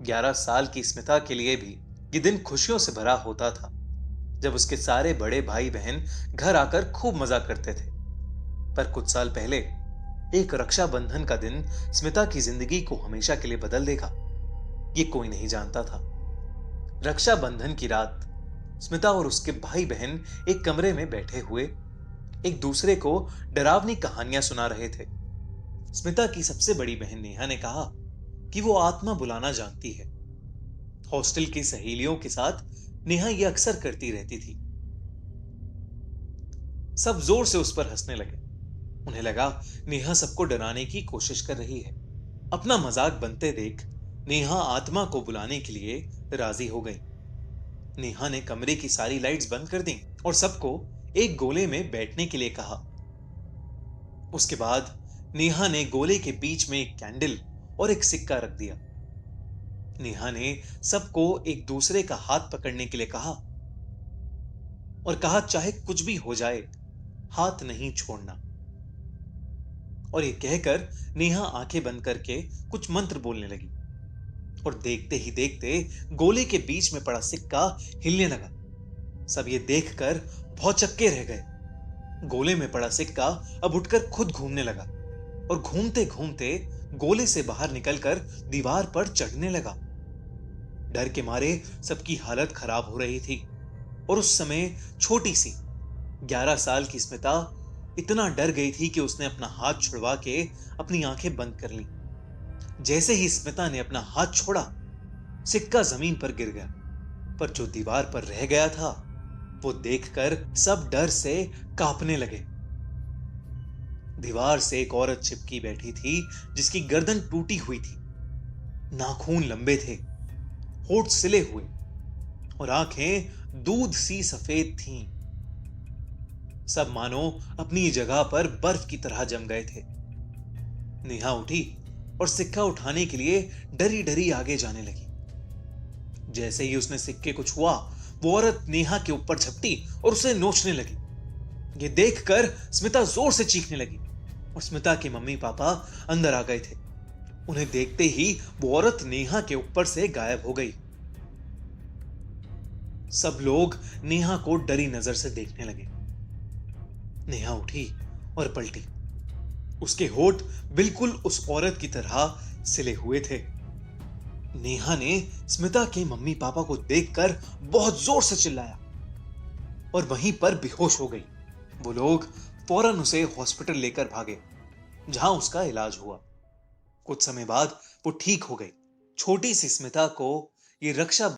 11 साल की स्मिता के लिए भी ये दिन खुशियों से भरा होता था, जब उसके सारे बड़े भाई बहन घर आकर खूब मजा करते थे। पर कुछ साल पहले एक रक्षाबंधन का दिन स्मिता की जिंदगी को हमेशा के लिए बदल देगा, ये कोई नहीं जानता था। रक्षाबंधन की रात स्मिता और उसके भाई बहन एक कमरे में बैठे हुए एक दूसरे को डरावनी कहानियां सुना रहे थे। स्मिता की सबसे बड़ी बहन नेहा ने कहा कि वो आत्मा बुलाना जानती है। हॉस्टल की सहेलियों के साथ नेहा ये अक्सर करती रहती थी। सब जोर से उस पर हंसने लगे। उन्हें लगा नेहा सबको डराने की कोशिश कर रही है। अपना मजाक बनते देख नेहा आत्मा को बुलाने के लिए राजी हो गई। नेहा ने कमरे की सारी लाइट्स बंद कर दी और सबको एक गोले में बैठने के लिए कहा। उसके बाद नेहा ने गोले के बीच में एक कैंडल और एक सिक्का रख दिया। नेहा ने सबको एक दूसरे का हाथ पकड़ने के लिए कहा और कहा चाहे कुछ भी हो जाए, हाथ नहीं छोड़ना। और ये कहकर नेहा आंखें बंद करके कुछ मंत्र बोलने लगी और देखते ही देखते गोले के बीच में पड़ा सिक्का हिलने लगा। सब ये देखकर भौचक्के रह गए। गोले में पड़ा सिक्का अब उठकर खुद घूमने लगा और घूमते घूमते गोले से बाहर निकलकर दीवार पर चढ़ने लगा। डर के मारे सबकी हालत खराब हो रही थी और उस समय छोटी सी 11 साल की स्मिता इतना डर गई थी कि उसने अपना हाथ छुड़वा के अपनी आंखें बंद कर ली। जैसे ही स्मिता ने अपना हाथ छोड़ा, सिक्का जमीन पर गिर गया, पर जो दीवार पर रह गया था वो देखकर सब डर से कांपने लगे। दीवार से एक औरत चिपकी बैठी थी जिसकी गर्दन टूटी हुई थी, नाखून लंबे थे, होठ सिले हुए और आंखें दूध सी सफेद थीं। सब मानो अपनी जगह पर बर्फ की तरह जम गए थे। नेहा उठी और सिक्का उठाने के लिए डरी डरी आगे जाने लगी। जैसे ही उसने सिक्के को छुआ, वो औरत नेहा के ऊपर झपटी और उसे नोचने लगी। ये देखकर स्मिता जोर से चीखने लगी और स्मिता के मम्मी पापा अंदर आ गए थे। उन्हें देखते ही वो औरत नेहा के ऊपर से गायब हो गई। सब लोग नेहा को डरी नजर से देखने लगे। नेहा उठी और पलटी। उसके होठ बिल्कुल उस औरत की तरह सिले हुए थे। नेहा ने स्मिता के मम्मी पापा को देखकर बहुत जोर से चिल्लाया और वहीं पर बेहोश हो गई। वो लोग फौरन उसे हॉस्पिटल लेकर भागे, जहां उसका इलाज हुआ। कुछ समय बाद वो ठीक हो गई। छोटी सी स्मिता को ये रक्षा